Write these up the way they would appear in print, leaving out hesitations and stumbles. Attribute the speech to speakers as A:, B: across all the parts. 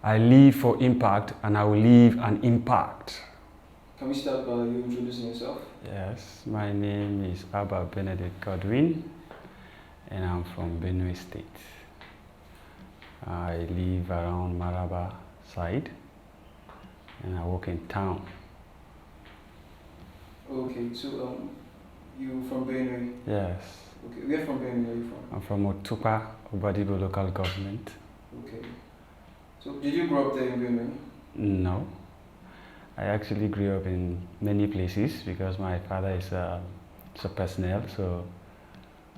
A: I live for impact and I will leave an impact.
B: Can we start by you introducing yourself?
A: Yes, my name is Abba Godwin and I'm from Benue State. I live around Maraba side and I work in town.
B: Okay, so you from Benue?
A: Yes.
B: Okay, where from Benue are you from?
A: I'm from Otupa, Obadibo local government.
B: Okay. So did you grow up there in Benue?
A: No. I actually grew up in many places because my father is a personnel, so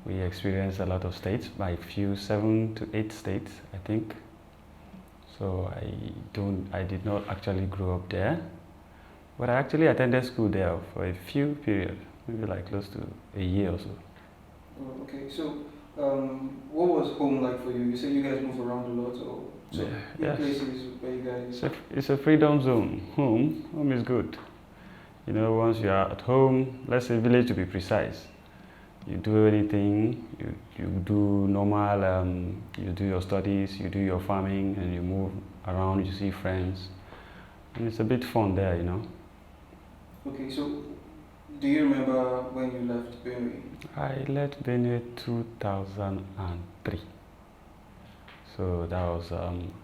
A: we experienced a lot of states, by few 7 to 8 states, I think. So I did not actually grow up there, but I actually attended school there for a few periods, maybe like close to a year or so.
B: Oh, okay, so what was home like for you? You said you guys move around a lot, or so
A: yes.
B: Places where you guys...
A: It's a freedom zone. Home is good. You know, once you are at home, let's say village to be precise, you do anything, you do normal, you do your studies, you do your farming, and you move around, you see friends, and it's a bit fun there, you know.
B: Okay, so do you remember when you left Benue?
A: I left Benue 2003. So that was,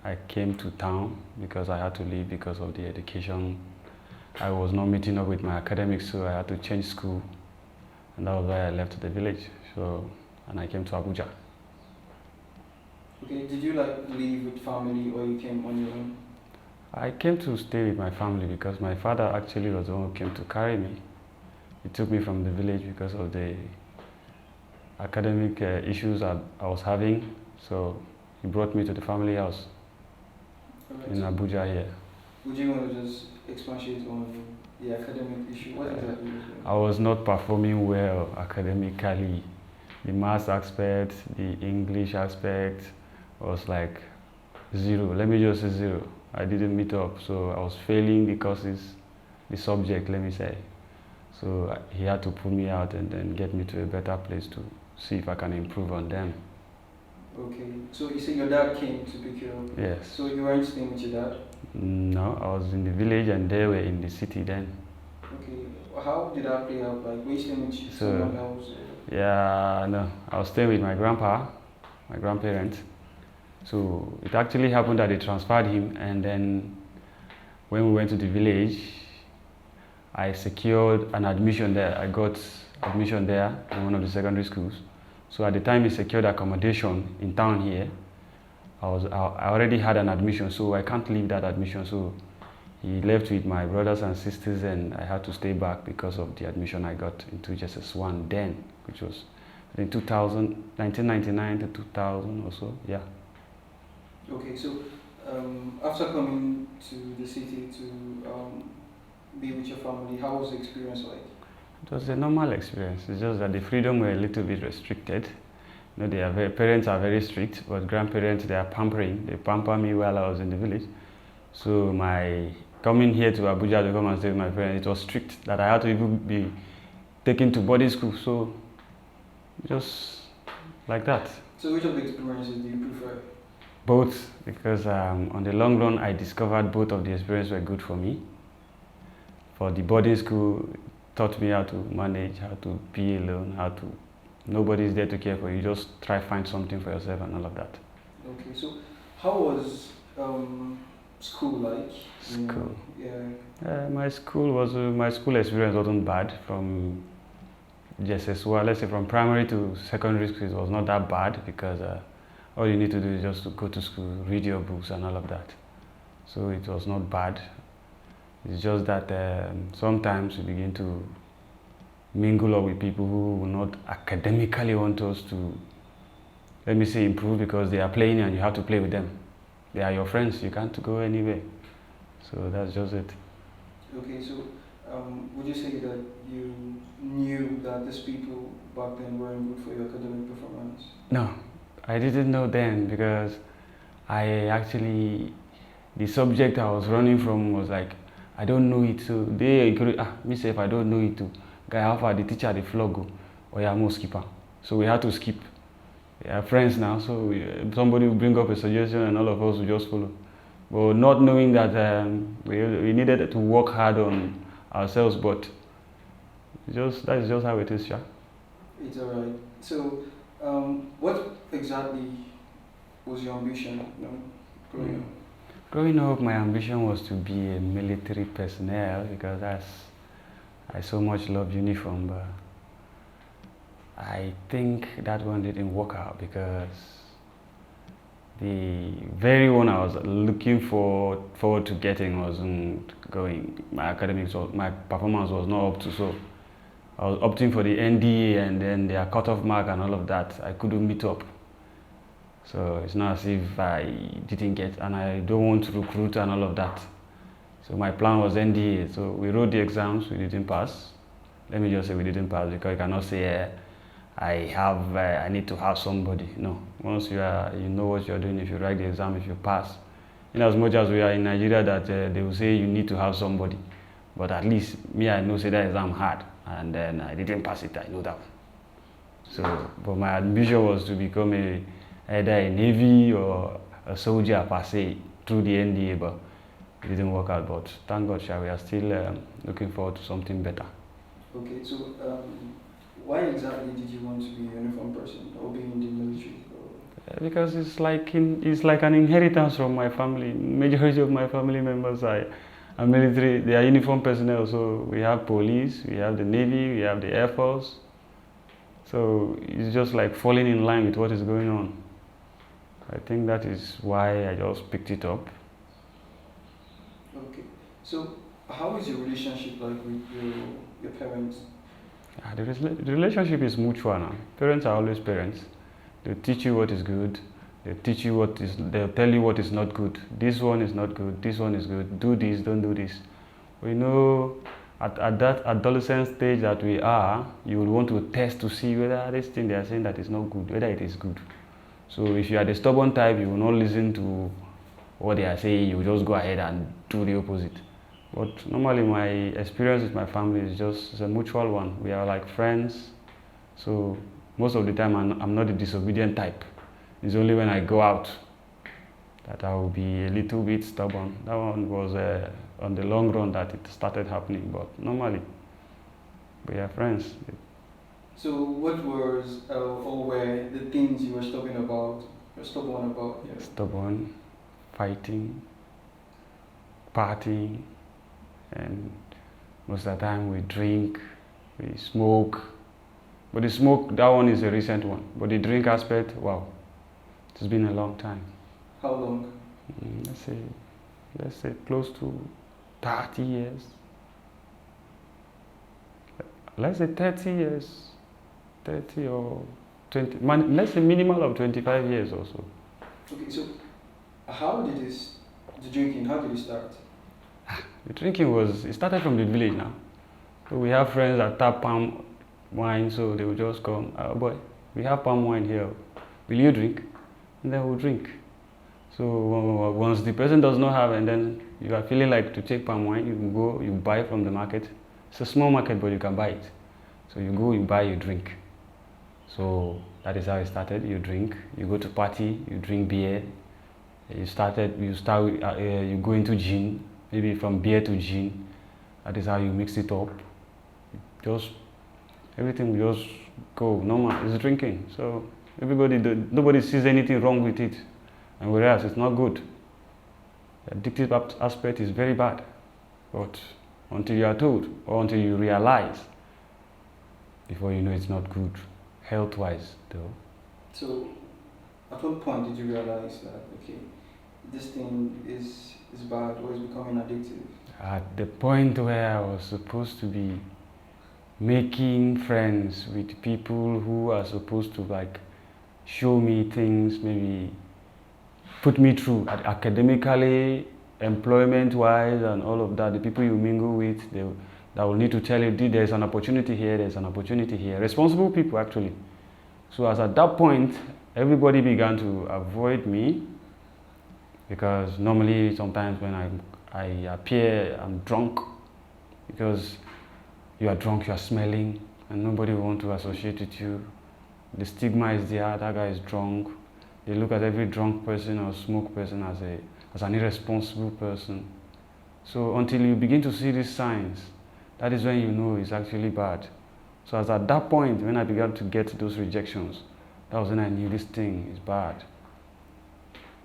A: I came to town because I had to leave because of the education. I was not meeting up with my academics, so I had to change school. And that was why I left the village. So, and I came to Abuja.
B: Okay, did you leave with family or you came on your own?
A: I came to stay with my family because my father actually was the one who came to carry me. He took me from the village because of the academic issues I was having. So he brought me to the family house in Abuja here.
B: Would you want to just expatiate on the academic issue? What exactly was it?
A: I was not performing well academically. The maths aspect, the English aspect was like zero. Let me just say zero. I didn't meet up, so I was failing the courses, the subject, let me say. So he had to pull me out and then get me to a better place to see if I can improve on them.
B: Okay, so you say your dad came to pick you up?
A: Yes.
B: So you weren't staying with your dad?
A: No, I was in the village and they were in the city then.
B: Okay, how did that play out? Like, were you staying with someone else?
A: Yeah, no, I was staying with my grandpa, my grandparents. So it actually happened that they transferred him, and then when we went to the village, I secured an admission there. I got admission there in one of the secondary schools. So at the time he secured accommodation in town here, I already had an admission, so I can't leave that admission. So he left with my brothers and sisters, and I had to stay back because of the admission I got into JSS1 then, which was in 1999 to 2000 or so, yeah.
B: Okay, so after coming to the city to be with your family, how was the experience like?
A: It was a normal experience. It's just that the freedom were a little bit restricted. You know, parents are very strict, but grandparents, they are pampering. They pamper me while I was in the village. So my coming here to Abuja to come and stay with my parents, it was strict that I had to even be taken to boarding school. So just like that.
B: So which of the experiences do you prefer?
A: Both, because on the long run, I discovered both of the experiences were good for me. For the boarding school, it taught me how to manage, how to be alone, nobody's there to care for you. Just try find something for yourself and all of that.
B: Okay, so how was school like?
A: School.
B: Yeah.
A: My school experience wasn't bad. From JSS1, let's say from primary to secondary school, it was not that bad because all you need to do is just to go to school, read your books and all of that. So it was not bad. It's just that sometimes we begin to mingle up with people who will not academically want us to, let me say, improve because they are playing and you have to play with them. They are your friends, you can't go anywhere. So that's just it.
B: Okay, so would you say that you knew that these people back then weren't good for your academic performance?
A: No, I didn't know then because the subject I was running from was like, I don't know it, so they encourage, me say if I don't know it too, guy, how far the teacher the flog or yeah, more skipper. So we had to skip. We are friends now, so somebody will bring up a suggestion and all of us will just follow. but not knowing that we needed to work hard on ourselves. But that's just how it is, yeah.
B: It's alright. So, what exactly was your ambition, growing up?
A: Growing up, my ambition was to be a military personnel because I so much love uniform, but I think that one didn't work out because the very one I was looking forward to getting wasn't going. My performance was not up to, so I was opting for the NDA and then their cutoff mark and all of that. I couldn't meet up. So it's not as if I didn't get, and I don't want to recruit and all of that. So my plan was NDA. So we wrote the exams, we didn't pass. Let me just say we didn't pass because you cannot say I need to have somebody. No, once you know what you're doing. If you write the exam, if you pass, in as much as we are in Nigeria that they will say you need to have somebody, but at least me, I know say that exam hard, and then I didn't pass it. I know that. So, but my ambition was to become either a Navy or a soldier per se through the NDA, but it didn't work out. But thank God, we are still looking forward to something better.
B: Okay, so why exactly did you want to be a uniform person or be in the military?
A: Because it's like an inheritance from my family. Majority of my family members are military. They are uniform personnel. So we have police, we have the Navy, we have the Air Force. So it's just like falling in line with what is going on. I think that is why I just picked it up.
B: Okay, so how is your relationship like with your parents?
A: The relationship is mutual now. Parents are always parents. They'll teach you what is good. They'll tell you what is not good. This one is not good. This one is good. Do this, don't do this. We know at that adolescent stage that we are, you will want to test to see whether this thing they are saying that is not good, whether it is good. So if you are the stubborn type, you will not listen to what they are saying. You will just go ahead and do the opposite. But normally my experience with my family is just a mutual one. We are like friends. So most of the time I'm not the disobedient type. It's only when I go out that I will be a little bit stubborn. That one was on the long run that it started happening, but normally we are friends.
B: So what was or were the things you were stubborn about? Yeah.
A: Stubborn, fighting, partying, and most of the time we drink, we smoke. But the smoke, that one is a recent one. But the drink aspect, wow, it's been a long time.
B: How long?
A: Let's say close to 30 years. Let's say 30 years, 30 or 20, let's say minimal of 25 years or so.
B: Okay, so how did the drinking, how did it start?
A: The drinking it started from the village now. So we have friends that tap palm wine, so they will just come, oh boy, we have palm wine here, will you drink? And then we'll drink. So once the person does not have, and then you are feeling like to take palm wine, you can go, you buy from the market. It's a small market, but you can buy it. So you go, you buy, you drink. So that is how it started. You drink, you go to party, you drink beer. You go into gin, maybe from beer to gin. That is how you mix it up. Everything will just go normal. It's drinking. So nobody sees anything wrong with it. And whereas it's not good. The addictive aspect is very bad. But until you are told, or until you realize, before you know it's not good, health-wise though.
B: So at what point did you realize that, okay, this thing is bad or is becoming addictive?
A: At the point where I was supposed to be making friends with people who are supposed to like show me things, maybe put me through academically, employment-wise, and all of that. The people you mingle with, that will need to tell you, there's an opportunity here, there's an opportunity here. Responsible people, actually. So as at that point, everybody began to avoid me, because normally, sometimes when I appear, I'm drunk, because you are drunk, you are smelling, and nobody will want to associate with you. The stigma is there, that guy is drunk. They look at every drunk person or smoke person as an irresponsible person. So until you begin to see these signs, that is when you know it's actually bad. So as at that point, when I began to get those rejections, that was when I knew this thing is bad.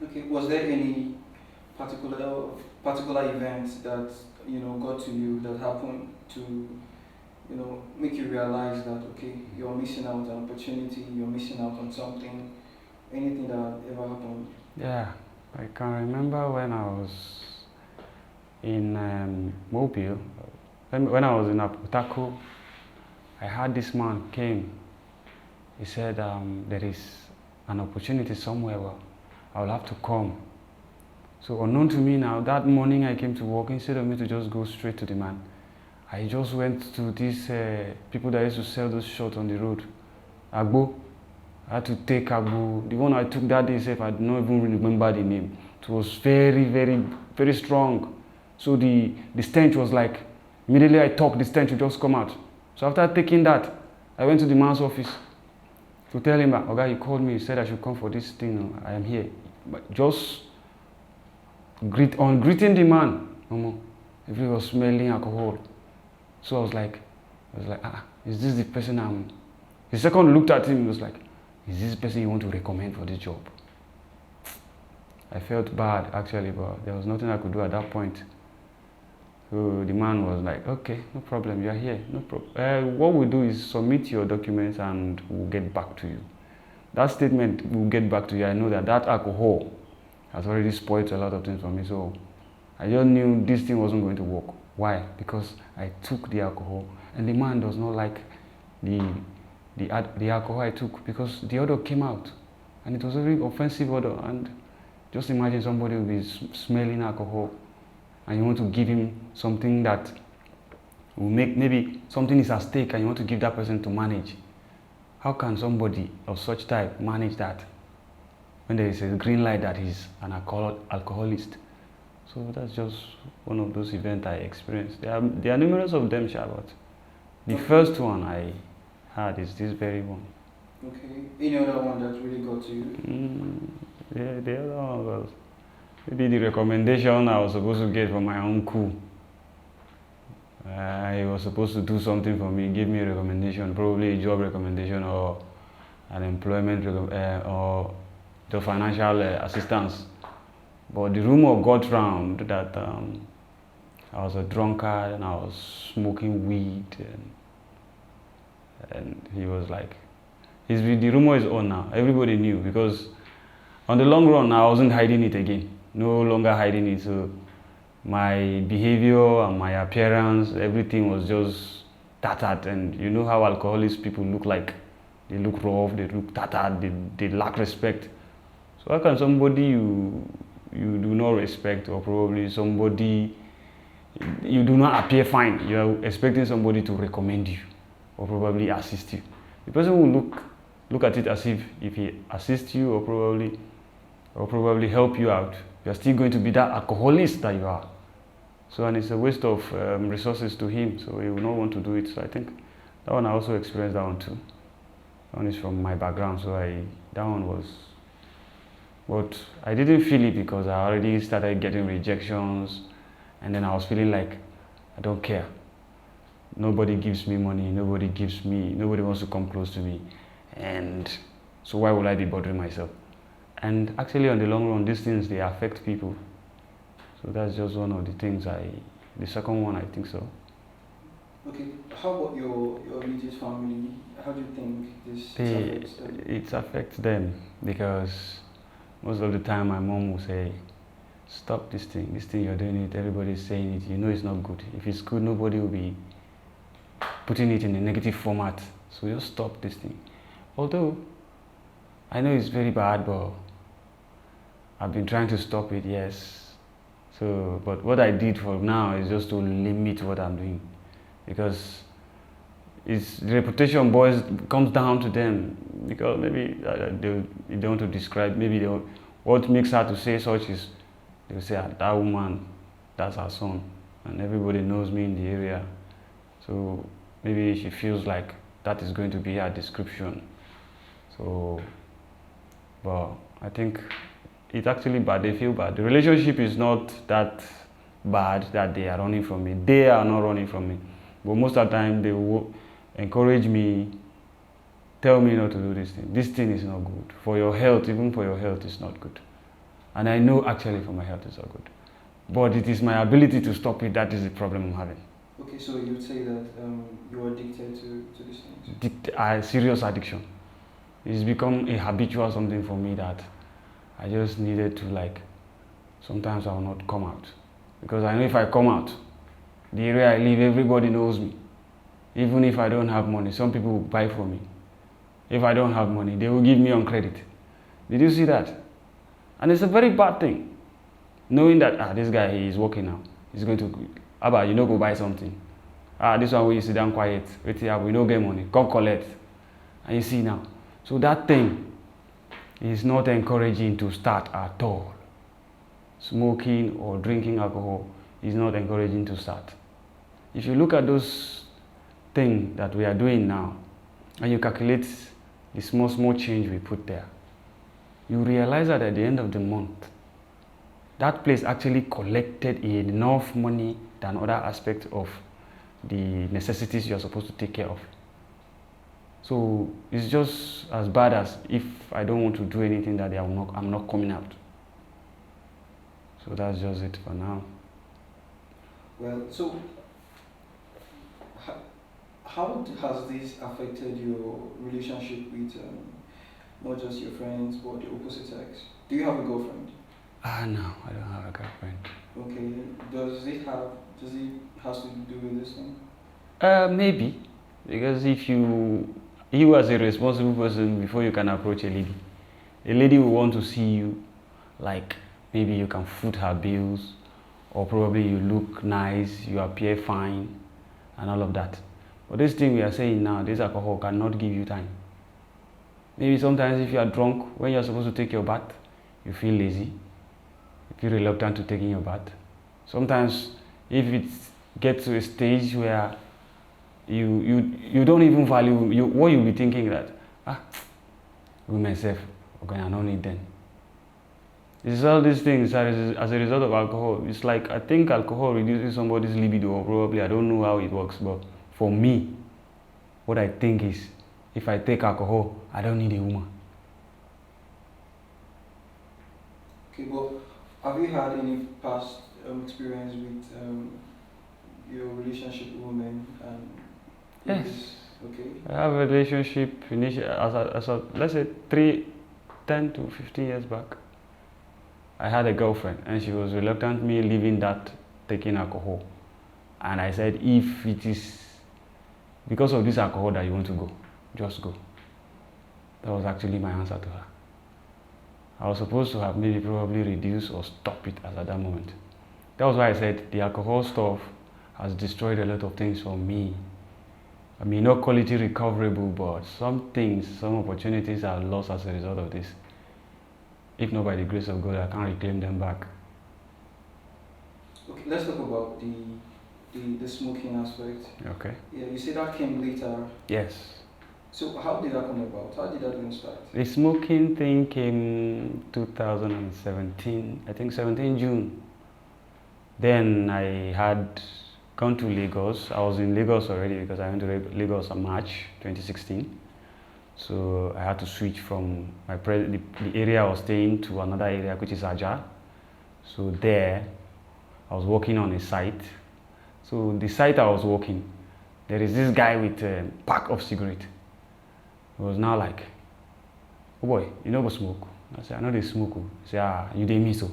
B: Okay, was there any particular events that got to you, that happened to make you realize that okay, you're missing out on opportunity, you're missing out on something, anything that ever happened?
A: Yeah, I can remember when I was in Mobile, when I was in Apotako, I had this man came. He said there is an opportunity somewhere where I will have to come. So unknown to me now, that morning I came to work, instead of me to just go straight to the man, I just went to these people that used to sell those shots on the road. Agbo. I had to take Agbo. The one I took that day, I don't even remember the name. It was very, very, very strong. So the stench was like, immediately I talked, the stench would just come out. So after taking that, I went to the man's office to tell him, okay, he called me, he said I should come for this thing, I am here. But just on greeting the man, if he was smelling alcohol. So I was like, is this the person I'm... The second looked at him, he was like, is this the person you want to recommend for this job? I felt bad actually, but there was nothing I could do at that point. So the man was like, okay, no problem, you are here, no problem. What we'll do is submit your documents and we'll get back to you. That statement, we'll get back to you, I know that alcohol has already spoiled a lot of things for me. So I just knew this thing wasn't going to work. Why? Because I took the alcohol, and the man does not like the alcohol I took, because the odor came out, and it was a very offensive odor. And just imagine somebody will be smelling alcohol, and you want to give him something that will make, maybe something is at stake, and you want to give that person to manage. How can somebody of such type manage that when there is a green light that he's an alcoholist? So that's just one of those events I experienced. There are numerous of them, but the first one I had is this very one.
B: Okay. Any other one that really got to you?
A: Yeah, the other one was maybe the recommendation I was supposed to get from my uncle. He was supposed to do something for me, give me a recommendation, probably a job recommendation or an employment or the financial assistance. But the rumor got round that I was a drunkard and I was smoking weed, and he was like, the rumor is on now. Everybody knew, because on the long run I wasn't hiding it again, no longer hiding it. So my behavior and my appearance, everything was just tattered. And you know how alcoholics people look like. They look rough, they look tattered, they lack respect. So how can somebody you do not respect, or probably somebody you do not appear fine, you are expecting somebody to recommend you or probably assist you? The person will look at it as if he assists you or probably help you out, you are still going to be that alcoholist that you are. So, and it's a waste of resources to him, so he will not want to do it. So I think that one, I also experienced that one too. That one is from my background, so that one was... But I didn't feel it because I already started getting rejections, and then I was feeling like I don't care. Nobody gives me money, nobody wants to come close to me, and so why would I be bothering myself? And actually on the long run, these things, they affect people. So that's just one of the things the second one, I think so.
B: Okay, how about your immediate family? How do you think this affects them?
A: It affects them because most of the time my mom will say, stop this thing you're doing it, everybody's saying it, you know it's not good. If it's good, nobody will be putting it in a negative format, so just stop this thing. Although I know it's very bad, but I've been trying to stop it, yes. So, but what I did for now is just to limit what I'm doing, because the reputation comes down to them, because maybe they don't want to describe, maybe what makes her to say such is, they'll say, that woman, that's her son, and everybody knows me in the area, so maybe she feels like that is going to be her description. So, but I think it's actually bad. They feel bad. The relationship is not that bad that they are running from me. They are not running from me. But most of the time, they will encourage me, tell me not to do this thing. This thing is not good. For your health, even for your health, it's not good. And I know actually for my health, it's not good. But it is my ability to stop it that is the problem I'm having.
B: Okay, so you would say that you're addicted to these things?
A: Serious addiction. It's become a habitual something for me that I just needed to, like, sometimes I will not come out. Because I know if I come out, the area I live, everybody knows me. Even if I don't have money, some people will buy for me. If I don't have money, they will give me on credit. Did you see that? And it's a very bad thing. Knowing that, this guy, he is working now. He's going to, Abba, you know, go buy something. This one we sit down quiet. Wait here, we don't get money. Come collect. And you see now. So that thing is not encouraging to start at all. Smoking or drinking alcohol is not encouraging to start. If you look at those things that we are doing now, and you calculate the small change we put there, you realize that at the end of the month, that place actually collected enough money than other aspects of the necessities you are supposed to take care of. So it's just as bad as if I don't want to do anything that I'm not coming out. So that's just it for now.
B: Well, so how has this affected your relationship with not just your friends but the opposite sex? Do you have a girlfriend?
A: No, I don't have a girlfriend.
B: Okay. Does it has to do with this thing?
A: Maybe, because if you as a responsible person, before you can approach a lady will want to see you, like maybe you can foot her bills, or probably you look nice, you appear fine, and all of that. But this thing we are saying now, this alcohol cannot give you time. Maybe sometimes if you are drunk, when you are supposed to take your bath, you feel lazy, you feel reluctant to taking your bath. Sometimes if it gets to a stage where you don't even value what you'll be thinking that, with myself, okay, I don't need them. It's all these things as a result of alcohol. It's like, I think alcohol reduces somebody's libido, or probably, I don't know how it works, but for me, what I think is, if I take alcohol, I don't need a woman.
B: Okay, but have you had any past experience with your relationship with women?
A: Yes.
B: Okay.
A: I have a relationship initially, let's say 10 to 15 years back. I had a girlfriend and she was reluctant me leaving that, taking alcohol. And I said, if it is because of this alcohol that you want to go, just go. That was actually my answer to her. I was supposed to have maybe probably reduced or stop it as at that moment. That was why I said the alcohol stuff has destroyed a lot of things for me. I mean, not call it irrecoverable, but some things, some opportunities are lost as a result of this. If not by the grace of God, I can't reclaim them back.
B: Okay, let's talk about the smoking aspect.
A: Okay.
B: Yeah, you say that came later.
A: Yes.
B: So how did that come about? How did that even start?
A: The smoking thing came 2017, I think 17 June. Then I had gone to Lagos. I was in Lagos already because I went to Lagos in March 2016. So I had to switch from the area I was staying to another area, which is Aja. So there, I was working on a site. So the site I was working, there is this guy with a pack of cigarettes. It was now like, oh boy, you know go smoke? I said, I know they smoke. He said, you dey miss. I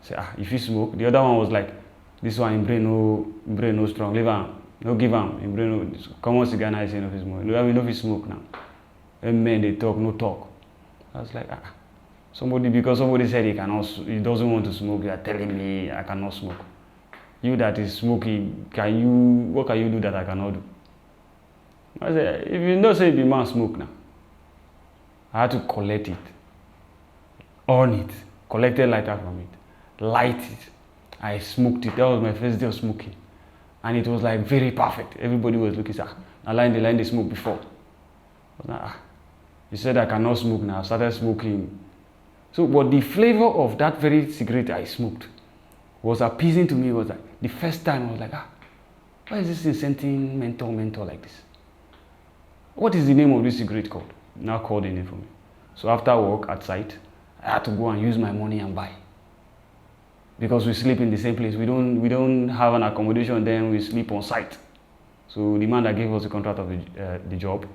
A: said, if you smoke. The other one was like, this one in brain no strong, leave him. No give him, in brain no, common cigar now is enough his money. We know if he smoke now. When men they talk, no talk. I was like, because somebody said he doesn't want to smoke, you are telling me I cannot smoke. You that is smoking, what can you do that I cannot do? I said, if you know say the man smoke now, I had to collect it, on it, collected lighter from it, light it. I smoked it. That was my first day of smoking. And it was like very perfect. Everybody was looking, I line they smoked before. I was like, you said I cannot smoke now. I started smoking So, but the flavor of that very cigarette I smoked was appeasing to me. It was like the first time I was like, why is this incenting mentor like this? What is the name of this cigarette called? Now called the name for me. So after work at site, I had to go and use my money and buy. Because we sleep in the same place. We don't have an accommodation, then we sleep on site. So the man that gave us the contract of the job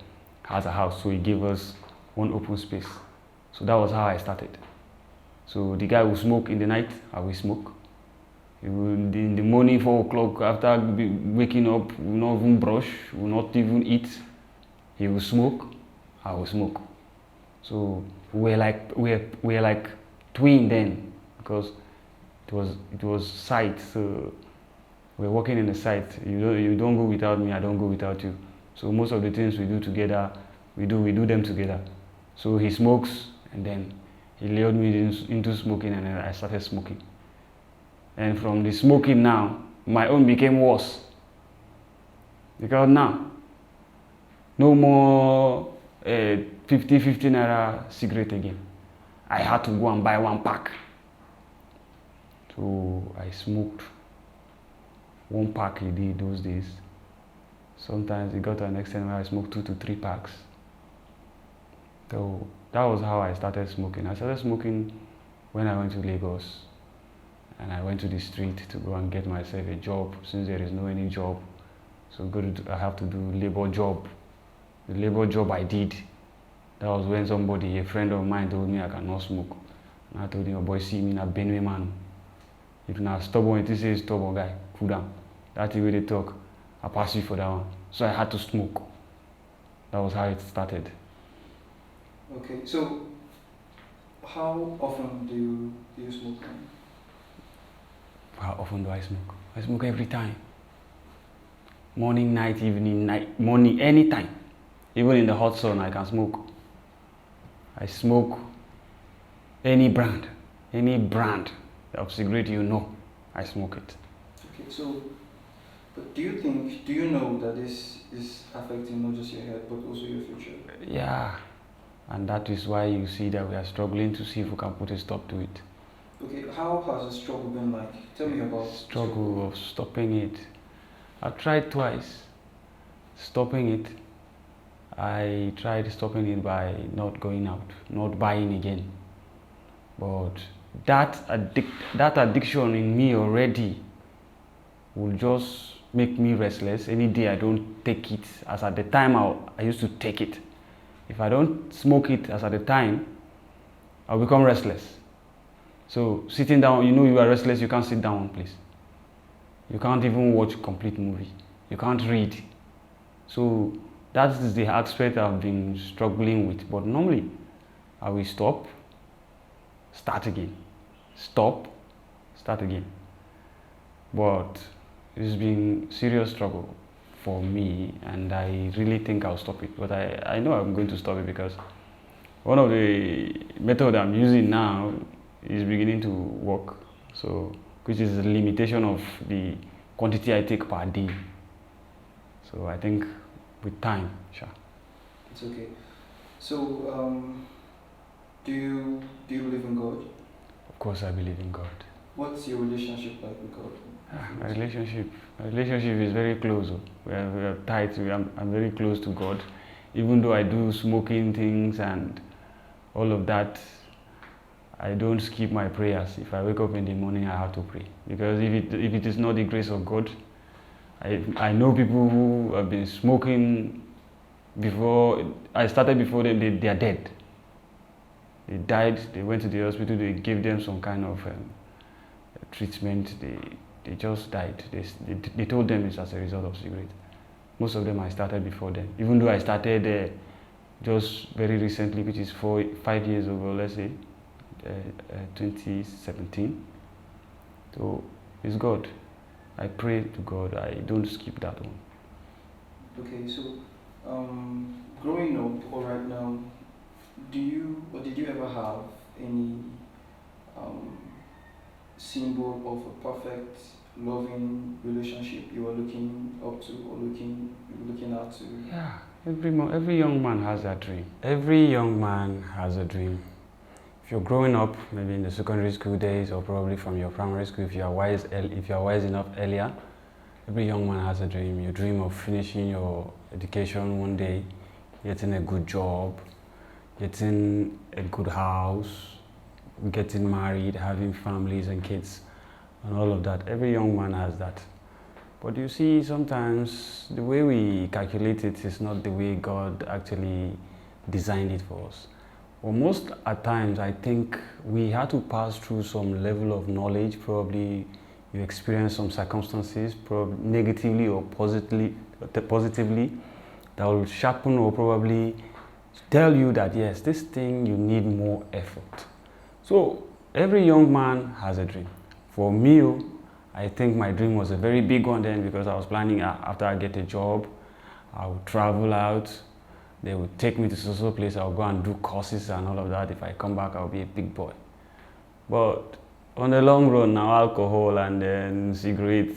A: has a house, so he gave us one open space. So that was how I started. So the guy will smoke in the night, I will smoke. He will, in the morning, 4 o'clock, after waking up, will not even brush, will not even eat. He will smoke, I will smoke. So we were like twin then, because it was site. So we're working in the site. You don't go without me, I don't go without you. So most of the things we do together, we do them together. So he smokes, and then he lured me into smoking, and then I started smoking. And from the smoking now, my own became worse. Because now, no more 50 naira cigarette again. I had to go and buy 1 pack. So I smoked 1 pack a day those days. Sometimes it got to an extent where I smoked 2 to 3 packs. So that was how I started smoking. I started smoking when I went to Lagos, and I went to the street to go and get myself a job, since there is no any job. So I have to do labor job. The labor job I did, that was when a friend of mine, told me I cannot smoke. And I told him, boy, see me na Benue man. If you are stubborn, it is stubborn guy, cool down. That's the way they talk. I pass you for that one. So I had to smoke. That was how it started.
B: Okay, so how often do you smoke?
A: How often do I smoke? I smoke every time. Morning, night, evening, night, morning, anytime. Even in the hot sun, I can smoke. I smoke any brand of cigarette I smoke it.
B: Okay, so, but do you know that this is affecting not just your health, but also your future?
A: Yeah, and that is why you see that we are struggling to see if we can put a stop to it.
B: Okay, how has the struggle been like? Tell me about
A: struggle of stopping it. I tried twice stopping it. I tried stopping it by not going out, not buying again. But that addiction in me already will just make me restless. Any day I don't take it, as at the time I used to take it. If I don't smoke it as at the time, I'll become restless. So sitting down, you are restless, you can't sit down one place. You can't even watch complete movie. You can't read. So that is the aspect I've been struggling with. But normally, I will stop, start again. Stop, start again. But it's been serious struggle for me, and I really think I'll stop it. But I know I'm going to stop it, because one of the methods I'm using now is beginning to work. So, which is the limitation of the quantity I take per day. So I think with time, sure.
B: It's okay. So, do you believe in God?
A: Of course, I believe in God.
B: What's your relationship like with God?
A: My relationship is very close. We are tight. I'm very close to God. Even though I do smoking things and all of that, I don't skip my prayers. If I wake up in the morning, I have to pray. Because if it is not the grace of God, I know people who have been smoking before I started before them, they are dead. They died, they went to the hospital, they gave them some kind of treatment, they just died. They told them it's as a result of cigarette. Most of them I started before them. Even though I started just very recently, which is 5 years ago, let's say, 2017. So it's God. I pray to God. I don't skip that one.
B: Okay, so growing up or right now, did you ever have any symbol of a perfect, loving relationship you were looking up to or looking out to?
A: Yeah, every young man has that dream. Every young man has a dream. if you're growing up, maybe in the secondary school days or probably from your primary school, if you are wise enough earlier, every young man has a dream. You dream of finishing your education one day, getting a good job, getting a good house, getting married, having families and kids, and all of that. Every young man has that. But you see, sometimes the way we calculate it is not the way God actually designed it for us. Well, most at times, I think we had to pass through some level of knowledge. Probably you experience some circumstances, probably negatively or positively, that will sharpen or probably tell you that yes, this thing you need more effort. So every young man has a dream. For me, I think my dream was a very big one then, because I was planning after I get a job, I would travel out. They would take me to social place. I'll go and do courses and all of that. If I come back, I'll be a big boy. But on the long run, now alcohol and then cigarette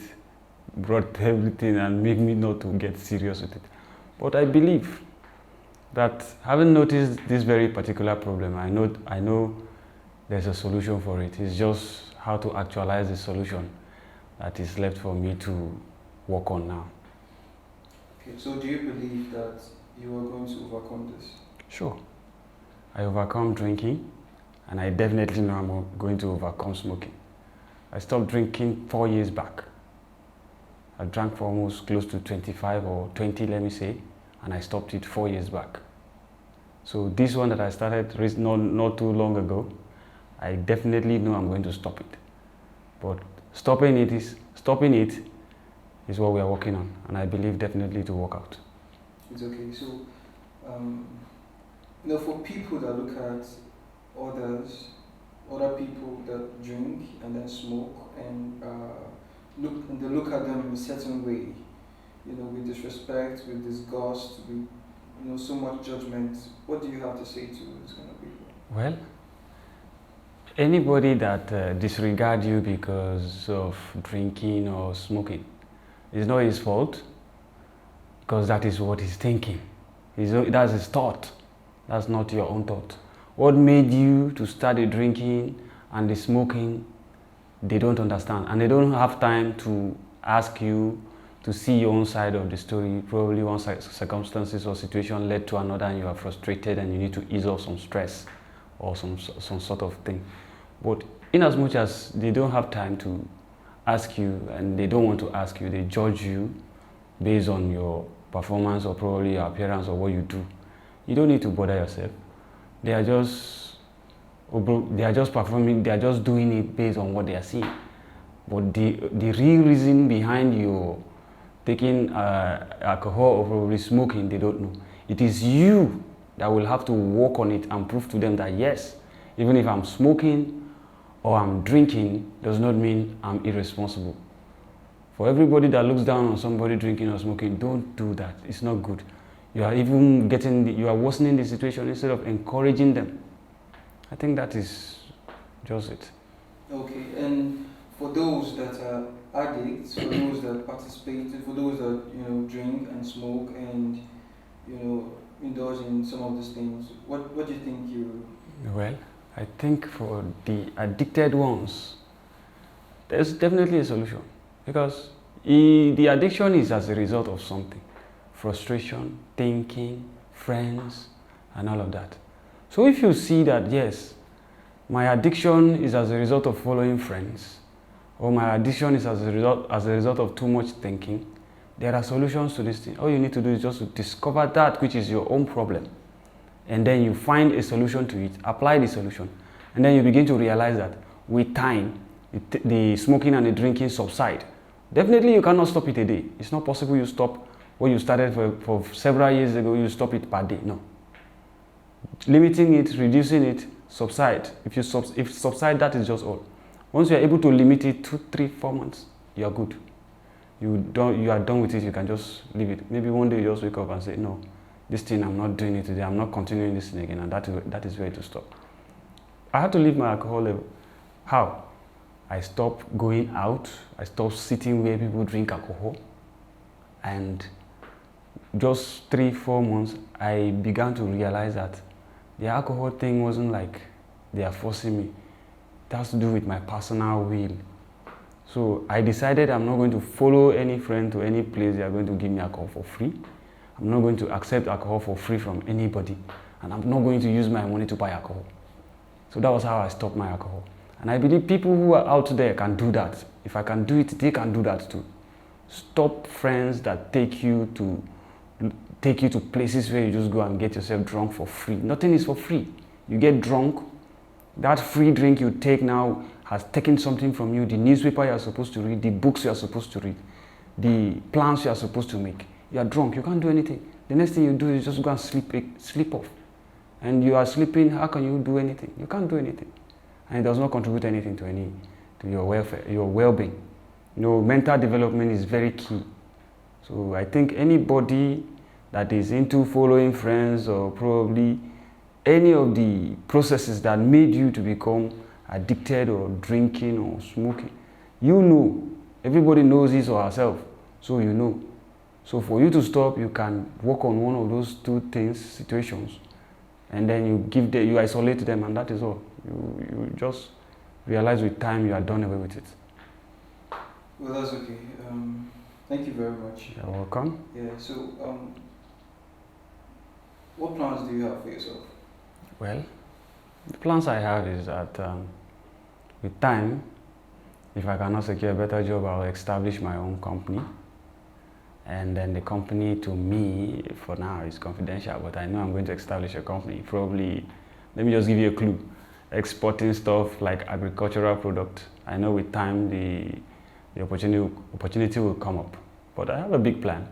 A: brought everything and made me not to get serious with it. But I believe that having noticed this very particular problem, I know there's a solution for it. It's just how to actualize the solution that is left for me to work on now.
B: Okay, so do you believe that you are going to overcome this?
A: Sure. I overcome drinking, and I definitely know I'm going to overcome smoking. I stopped drinking 4 years back. I drank for almost close to 25 or 20, let me say, and I stopped it 4 years back. So this one that I started not too long ago, I definitely know I'm going to stop it. But stopping it is what we are working on, and I believe definitely to work out.
B: It's okay. So, for people that look at other people that drink and then smoke, and they look at them in a certain way, with disrespect, with disgust, with so much judgment. What do you have to say to those kind of people?
A: Well, anybody that disregards you because of drinking or smoking, it's not his fault, because that is what he's thinking. That's his thought. That's not your own thought. What made you to start the drinking and the smoking, they don't understand. And they don't have time to ask you to see your own side of the story. Probably one circumstances or situation led to another, and you are frustrated and you need to ease off some stress or some sort of thing. But in as much as they don't have time to ask you, and they don't want to ask you, they judge you based on your performance or probably your appearance or what you do. You don't need to bother yourself. They are just performing, they are just doing it based on what they are seeing. But the real reason behind you taking alcohol or probably smoking, they don't know. It is you that will have to work on it and prove to them that yes, even if I'm smoking or I'm drinking, does not mean I'm irresponsible. For everybody that looks down on somebody drinking or smoking, don't do that. It's not good. You are even you are worsening the situation instead of encouraging them. I think that is just it.
B: Okay, and for those that are addicts, for those that participate, for those that drink and smoke and indulge in some of these things, what do you think you?
A: Well, I think for the addicted ones, there's definitely a solution, because the addiction is as a result of something. Frustration, thinking, friends, and all of that. So if you see that, yes, my addiction is as a result of following friends, or my addiction is as a result of too much thinking, there are solutions to this thing. All you need to do is just to discover that which is your own problem. And then you find a solution to it, apply the solution. And then you begin to realize that with time, the smoking and the drinking subside. Definitely you cannot stop it a day. It's not possible you stop what you started for several years ago, you stop it per day. No. Limiting it, reducing it, subside. If subside, that is just all. Once you are able to limit it 2, 3, 4 months, you are good. You are done with it, you can just leave it. Maybe one day you just wake up and say, no, this thing, I'm not doing it today, I'm not continuing this thing again, and that is where to stop. I had to leave my alcohol level. How? I stopped going out, I stopped sitting where people drink alcohol, and just 3, 4 months, I began to realize that the alcohol thing wasn't like they are forcing me. It has to do with my personal will. So I decided I'm not going to follow any friend to any place they are going to give me alcohol for free. I'm not going to accept alcohol for free from anybody. And I'm not going to use my money to buy alcohol. So that was how I stopped my alcohol. And I believe people who are out there can do that. If I can do it, they can do that too. Stop friends that take you to places where you just go and get yourself drunk for free. Nothing is for free. You get drunk, that free drink you take now has taken something from you, the newspaper you are supposed to read, the books you are supposed to read, the plans you are supposed to make. You are drunk, you can't do anything. The next thing you do is just go and sleep off. And you are sleeping, how can you do anything? You can't do anything. And it does not contribute anything to your welfare, your well-being. You know, mental development is very key. So I think anybody that is into following friends or probably any of the processes that made you to become addicted or drinking or smoking, you know, everybody knows his or herself, so you know. So for you to stop, you can work on one of those two things, situations, and then you isolate them, and that is all. You just realize with time you are done away with it.
B: Well, that's okay. Thank you very much.
A: You're welcome.
B: Yeah, so what plans do you have for yourself?
A: Well, the plans I have is that with time, if I cannot secure a better job, I'll establish my own company. And then the company, to me, for now, is confidential, but I know I'm going to establish a company. Probably, let me just give you a clue. Exporting stuff like agricultural product. I know with time, the opportunity will come up. But I have a big plan.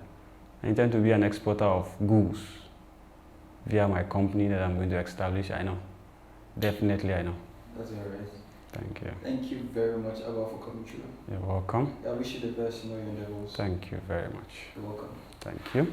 A: I intend to be an exporter of goods via my company that I'm going to establish. I know. Definitely, I know.
B: That's all right.
A: Thank you.
B: Thank you very much, Abba, for coming through.
A: You're welcome.
B: I wish you the best in all your endeavors.
A: Thank you very much.
B: You're welcome.
A: Thank you.